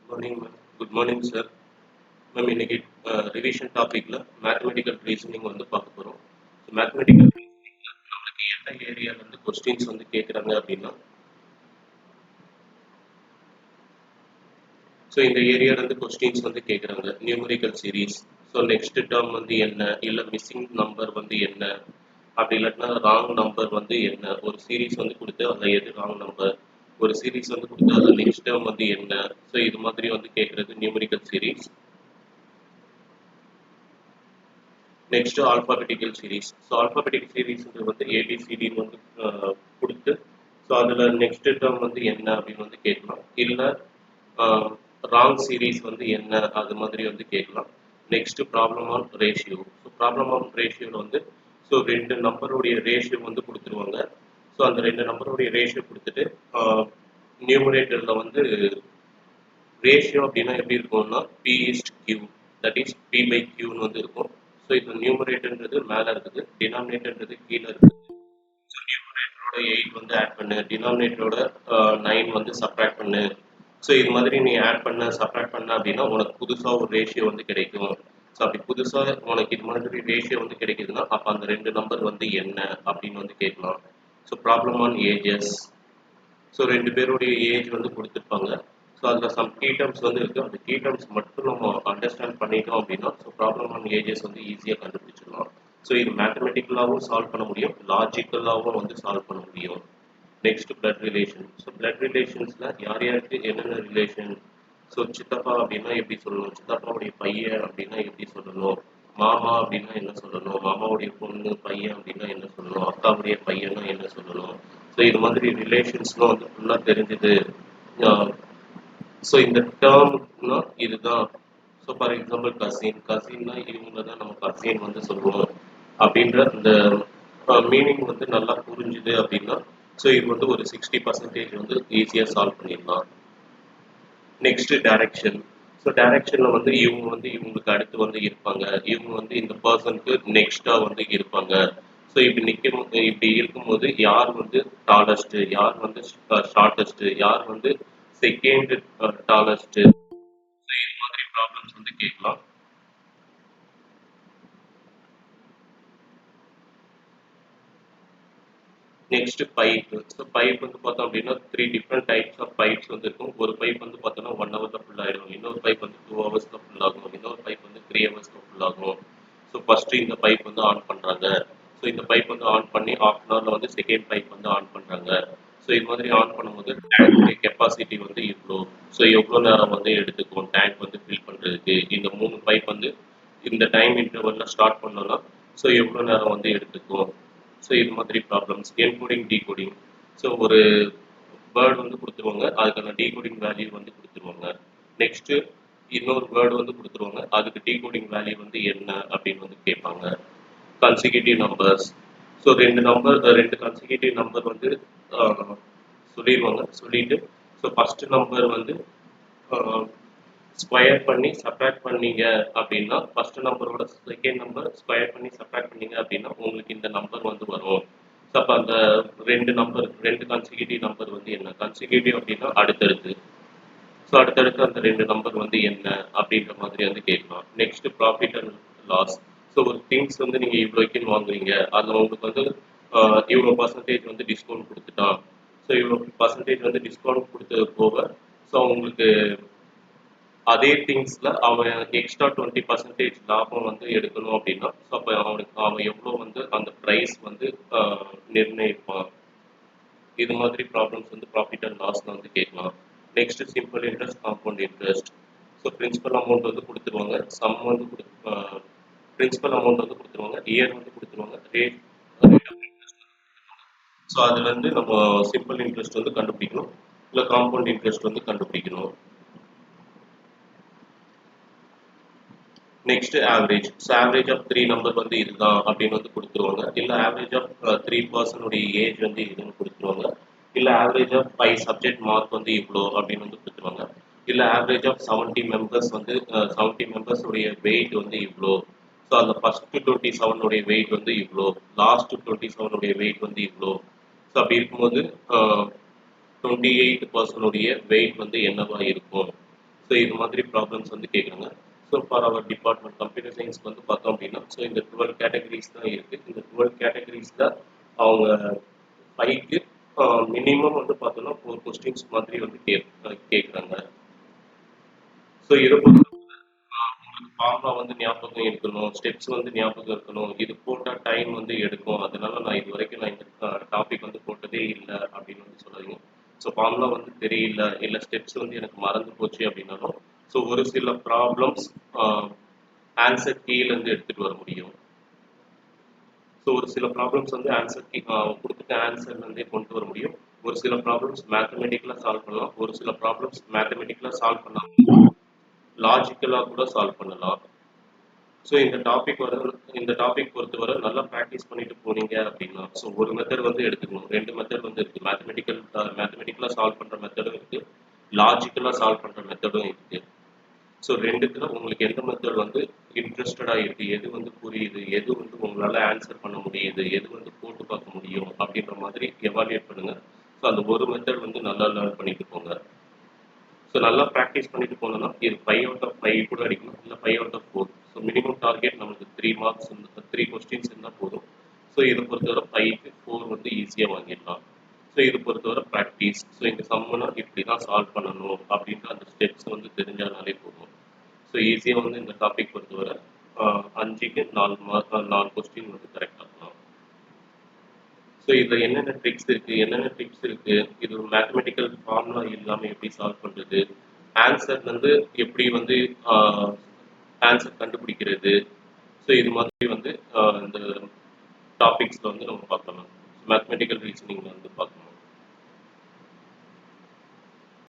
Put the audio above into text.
Morning ma'am. Good morning sir. Ma'am இன்னைக்கு revision டாபிக்ல mathematical reasoning வந்து பார்க்க போகிறோம். மேத்தமெட்டிக்கல் ரீசனிங்ல நம்மளுக்கு எந்த ஏரியால இருந்து கொஸ்டின்ஸ் வந்து கேட்குறாங்க அப்படின்னா, ஸோ இந்த ஏரியால இருந்து கொஸ்டின்ஸ் வந்து கேட்குறாங்க. Numerical series. So next term வந்து என்ன, இல்லை மிஸ்ஸிங் நம்பர் வந்து என்ன, அப்படி இல்லாட்டினா ராங் நம்பர் வந்து என்ன. ஒரு சீரீஸ் வந்து கொடுத்து அதில் எது ராங் நம்பர், ஒரு சீரீஸ் வந்து கொடுத்து அதில் நெக்ஸ்ட் டேர்ம் வந்து என்ன. ஸோ இது மாதிரி வந்து கேட்குறது numerical series. Next alphabetical series. So alphabetical சீரீஸ்ன்றது வந்து ஏபிசிடின்னு வந்து கொடுத்து, ஸோ அதில் நெக்ஸ்ட் டேர்ம் வந்து என்ன அப்படின்னு வந்து கேட்கலாம். இல்லை ராங் சீரீஸ் வந்து என்ன அது மாதிரி வந்து கேட்கலாம். Next problem on ratio. So problem on ரேஷியோவில் வந்து ஸோ ரெண்டு நம்பருடைய ரேஷியோ வந்து கொடுத்துருவாங்க. ஸோ அந்த ரெண்டு நம்பருடைய ரேஷியோ கொடுத்துட்டு நியூமரேட்டரில் வந்து ரேஷியோ அப்படின்னா எப்படி இருக்கும்னா P is to Q, that is P by கியூன்னு வந்து இருக்கும். ஸோ இது நியூமரேட்டர்ன்றது மேலே இருக்குது, டினாமினேட்டர்ன்றது கீழே இருக்குது. ஸோ நியூமரேட்டரோட 8 வந்து ஆட் பண்ணு, டினாமினேட்டரோட 9 வந்து சப்ராக்ட் பண்ணு. ஸோ இது மாதிரி நீ ஆட் பண்ண சப்ராக்ட் பண்ண அப்படின்னா உனக்கு புதுசாக ஒரு ரேஷியோ வந்து கிடைக்கும். ஸோ அப்படி புதுசாக உனக்கு இது மாதிரி ரேஷியோ வந்து கிடைக்குதுன்னா அப்போ அந்த ரெண்டு நம்பர் வந்து என்ன அப்படின்னு வந்து கேட்கலாம். So problem on ages. So ரெண்டு பேருடைய ஏஜ் வந்து கொடுத்துருப்பாங்க. ஸோ அதில் சம் கீ டேர்ம்ஸ் வந்து இருக்குது. அந்த கீ டேர்ம்ஸ் மட்டும் நம்ம அண்டர்ஸ்டாண்ட் பண்ணிட்டோம் அப்படின்னா ஸோ ப்ராப்ளம் ஆன் ஏஜஸ் வந்து ஈஸியாக கண்டுபிடிச்சிடலாம். ஸோ இது மேத்தமெட்டிக்கலாகவும் சால்வ் பண்ண முடியும், லாஜிக்கலாகவும் வந்து சால்வ் பண்ண முடியும். Next blood relation. So blood ரிலேஷன்ஸில் யார் யாருக்கு என்னென்ன ரிலேஷன். ஸோ சித்தப்பா அப்படின்னா எப்படி சொல்லணும், சித்தப்பாவுடைய பையன் அப்படின்னா எப்படி சொல்லணும், மாமா அப்படின்னா என்ன சொல்லணும், மாமாவுடைய பொண்ணு பையன் அப்படின்னா என்ன சொல்லணும், அக்காவுடைய பையனா என்ன சொல்லணும். ஸோ இது மாதிரி ரிலேஷன்ஸ்லாம் வந்து ஃபுல்லாக தெரிஞ்சுது. ஸோ இந்த டேர்ம்னா இதுதான். ஸோ ஃபார் எக்ஸாம்பிள் கசின், கசின்னா இவங்க தான் நம்ம கசின் வந்து சொல்லுவோம் அப்படின்ற அந்த மீனிங் வந்து நல்லா புரிஞ்சுது அப்படின்னா ஸோ இது வந்து ஒரு 60% வந்து ஈஸியாக சால்வ் பண்ணிடலாம். Next direction. ஸோ டைரக்ஷனில் வந்து இவங்க வந்து இவங்களுக்கு அடுத்து வந்து இருப்பாங்க, இவங்க வந்து இந்த பர்சனுக்கு நெக்ஸ்டாக வந்து இருப்பாங்க. ஸோ இப்படி இருக்கும்போது யார் வந்து டாலஸ்ட், யார் வந்து ஷார்ட்டஸ்ட், யார் வந்து செகண்ட் டாலஸ்ட். ஸோ இது மாதிரி ப்ராப்ளம்ஸ் வந்து கேட்கலாம். Next pipe. ஸோ பைப் வந்து பார்த்தோம் அப்படின்னா 3 டிஃப்ரெண்ட் டைப்ஸ் ஆஃப் பைப்ஸ் வந்து இருக்கும். ஒரு பைப் வந்து பார்த்தோன்னா 1 ஹவரில் ஃபுல் ஆகிடும், இன்னொரு பைப் வந்து 2 ஹவர்ஸில் ஃபுல் ஆகும், இன்னொரு பைப் வந்து 3 ஹவர்ஸில் ஃபுல் ஆகும். ஸோ ஃபஸ்ட்டு இந்த பைப் வந்து ஆன் பண்ணுறாங்க. ஸோ இந்த பைப் வந்து ஆன் பண்ணி ½ அன் ஹவரில் வந்து செகண்ட் பைப் வந்து ஆன் பண்ணுறாங்க. ஸோ இது மாதிரி ஆன் பண்ணும்போது டேங்க் கெப்பாசிட்டி வந்து இவ்வளோ. ஸோ எவ்வளோ நேரம் வந்து எடுத்துக்கும் டேங்க் வந்து ஃபில் பண்ணுறதுக்கு. இந்த 3 பைப் வந்து இந்த டைம் இன்டர்வலில் ஸ்டார்ட் பண்ணோன்னா ஸோ எவ்வளோ நேரம் வந்து எடுத்துக்கும். ஸோ இது மாதிரி ப்ராப்ளம்ஸ். Encoding decoding. ஸோ ஒரு வேர்டு வந்து கொடுத்துருவாங்க, அதுக்கான டீகோடிங் வேல்யூ வந்து கொடுத்துருவாங்க. நெக்ஸ்ட்டு இன்னொரு வேர்டு வந்து கொடுத்துருவாங்க, அதுக்கு டீகோடிங் வேல்யூ வந்து என்ன அப்படின்னு வந்து கேட்பாங்க. Consecutive numbers. ஸோ ரெண்டு கன்சிக்யூட்டிவ் நம்பர் வந்து சொல்லிடுவாங்க. சொல்லிட்டு ஸோ ஃபஸ்ட்டு நம்பர் வந்து ஸ்கொயர் பண்ணி சப்ராக்ட் பண்ணீங்க அப்படின்னா ஃபர்ஸ்ட் நம்பரோட செகண்ட் நம்பர் ஸ்கொயர் பண்ணி சப்ராக்ட் பண்ணீங்க அப்படின்னா உங்களுக்கு இந்த நம்பர் வந்து வரும். ஸோ அப்போ அந்த ரெண்டு கன்சிக்யூட்டிவ் நம்பர் வந்து என்ன, கன்சிக்யூட்டிவ் அப்படின்னா அடுத்தடுத்து. ஸோ அடுத்தடுத்து அந்த ரெண்டு நம்பர் வந்து என்ன அப்படின்ற மாதிரி வந்து கேட்கலாம். Next profit and loss. So ஒரு திங்ஸ் வந்து நீங்கள் இவ்வளோக்குன்னு வாங்குறீங்க, அதில் உங்களுக்கு வந்து இவ்வளோ பர்சன்டேஜ் வந்து டிஸ்கவுண்ட் கொடுத்துட்டான். ஸோ இவ்வளோ பர்சன்டேஜ் வந்து டிஸ்கவுண்ட் கொடுத்தது போக ஸோ உங்களுக்கு அதே திங்ஸில் அவன் எக்ஸ்ட்ரா 20% லாபம் வந்து எடுக்கணும் அப்படின்னா ஸோ அப்போ அவன் எவ்வளோ வந்து அந்த ப்ரைஸ் வந்து நிர்ணயிப்பான். இது மாதிரி ப்ராப்ளம்ஸ் வந்து ப்ராஃபிட் அண்ட் லாஸில் வந்து கேட்கலாம். Next simple interest, compound interest. So principal amount வந்து கொடுத்துருவாங்க, சம் வந்து பிரின்சிபல் அமௌண்ட் வந்து கொடுத்துருவாங்க, இயர் வந்து கொடுத்துருவாங்க, ரேட் ஆஃப் இன்ட்ரெஸ்ட். ஸோ அதுலேருந்து நம்ம சிம்பிள் இன்ட்ரெஸ்ட் வந்து கண்டுபிடிக்கணும், இல்லை காம்பவுண்ட் இன்ட்ரெஸ்ட் வந்து கண்டுபிடிக்கணும். Next average. So average of 3 number வந்து இதுதான் அப்படின்னு வந்து கொடுத்துருவாங்க, இல்லை ஆவரேஜ் ஆஃப் 3 பர்சனுடைய ஏஜ் வந்து இதுன்னு கொடுத்துருவாங்க, இல்லை ஆவரேஜ் ஆஃப் 5 சப்ஜெக்ட் மார்க் வந்து இவ்வளோ அப்படின்னு வந்து கொடுத்துருவாங்க, இல்லை ஆவரேஜ் ஆஃப் 70 மெம்பர்ஸ் வந்து 70 மெம்பர்ஸுடைய வெயிட் வந்து இவ்வளோ. ஸோ அந்த ஃபர்ஸ்ட் 27 உடைய வெயிட் வந்து இவ்வளோ, லாஸ்ட் 27 உடைய வெயிட் வந்து இவ்வளோ. ஸோ அப்படி இருக்கும்போது 28% உடைய வெயிட் வந்து என்னவா இருக்கும். ஸோ இது மாதிரி ப்ராப்ளம்ஸ் வந்து கேட்குறாங்க. So for our department computer சயின்ஸ்க்கு வந்து பார்த்தோம் அப்படின்னா, ஸோ இந்த 12 கேட்டகரிஸ் தான் இருக்குது. இந்த 12 கேட்டகரிஸில் அவங்க 5க்கு மினிமம் வந்து பார்த்தோம்னா 4 கொஸ்டின்ஸ் மாதிரி வந்து கேட்குறாங்க. ஸோ இதை பொறுத்த உங்களுக்கு ஃபார்முலா வந்து ஞாபகம் இருக்கணும், ஸ்டெப்ஸ் வந்து ஞாபகம் இருக்கணும், இது போட்டால் டைம் வந்து எடுக்கும், அதனால நான் இது வரைக்கும் நான் இந்த டாபிக் வந்து போட்டதே இல்லை அப்படின்னு வந்து சொல்லாதீங்க. ஸோ ஃபார்முலா வந்து தெரியல, இல்லை ஸ்டெப்ஸ் வந்து எனக்கு மறந்து போச்சு அப்படின்னாலும், ஸோ ஒரு சில ப்ராப்ளம்ஸ் ஆன்சர் கீழேருந்து எடுத்துகிட்டு வர முடியும். ஸோ ஒரு சில ப்ராப்ளம்ஸ் வந்து ஆன்சர் கீ கொடுத்துட்டு ஆன்சர்லேருந்தே கொண்டு வர முடியும். ஒரு சில ப்ராப்ளம்ஸ் மேத்தமெட்டிக்கலாக சால்வ் பண்ணலாம், ஒரு சில ப்ராப்ளம்ஸ் மேத்தமெட்டிக்கலாக சால்வ் பண்ணலாம், லாஜிக்கலாக கூட சால்வ் பண்ணலாம். ஸோ இந்த டாபிக் பொறுத்தவரை நல்லா ப்ராக்டிஸ் பண்ணிட்டு போனீங்க அப்படின்னா, ஸோ ஒரு மெத்தட் வந்து எடுத்துக்கணும், 2 மெத்தட் வந்து இருக்குது. மேத்தமெட்டிக்கலாக சால்வ் பண்ணுற மெத்தடும் இருக்குது, லாஜிக்கலாக சால்வ் பண்ணுற மெத்தடும் இருக்குது. ஸோ 2த்துல உங்களுக்கு எந்த மெத்தட் வந்து இன்ட்ரெஸ்டடாக இருக்குது, எது வந்து புரியுது, எது வந்து உங்களால் ஆன்சர் பண்ண முடியுது, எது வந்து போட்டு பார்க்க முடியும் அப்படின்ற மாதிரி எவாலுவேட் பண்ணுங்கள். ஸோ அந்த ஒரு மெத்தட் வந்து நல்லா லேர்ன் பண்ணிட்டு போங்க. ஸோ நல்லா ப்ராக்டிஸ் பண்ணிட்டு போனோம்னா இது 5 அவுட் ஆஃப் 5 கூட அடிக்கலாம், இல்லை 5 out of 4. So minimum target நமக்கு 3 மார்க்ஸ் 3 கொஸ்டின்ஸ் இருந்தால் போதும். ஸோ இதை பொறுத்தவரை 5க்கு 4 வந்து ஈஸியாக வாங்கிடலாம். ஸோ இது பொறுத்தவரை ப்ராக்டிஸ். ஸோ இந்த சம்முனா இப்படி தான் சால்வ் பண்ணணும் அப்படின்ற அந்த ஸ்டெப்ஸ் வந்து தெரிஞ்சாலே போதும். ஸோ ஈஸியாக வந்து இந்த டாபிக் பொறுத்தவரை 5க்கு 4 கொஸ்டின் வந்து கரெக்டாக இருக்கலாம். ஸோ இதில் என்னென்ன ட்ரிக்ஸ் இருக்குது, என்னென்ன டிப்ஸ் இருக்குது, இது ஒரு மேத்தமெட்டிக்கல் ஃபார்முலா இல்லாமல் எப்படி சால்வ் பண்ணுறது, ஆன்சர்லேருந்து எப்படி வந்து ஆன்சர் கண்டுபிடிக்கிறது, ஸோ இது மாதிரி வந்து இந்த டாபிக்ஸில் வந்து நம்ம பார்க்கலாம். மேத்தமெட்டிக்கல் ரீசனிங் வந்து பார்க்கலாம்.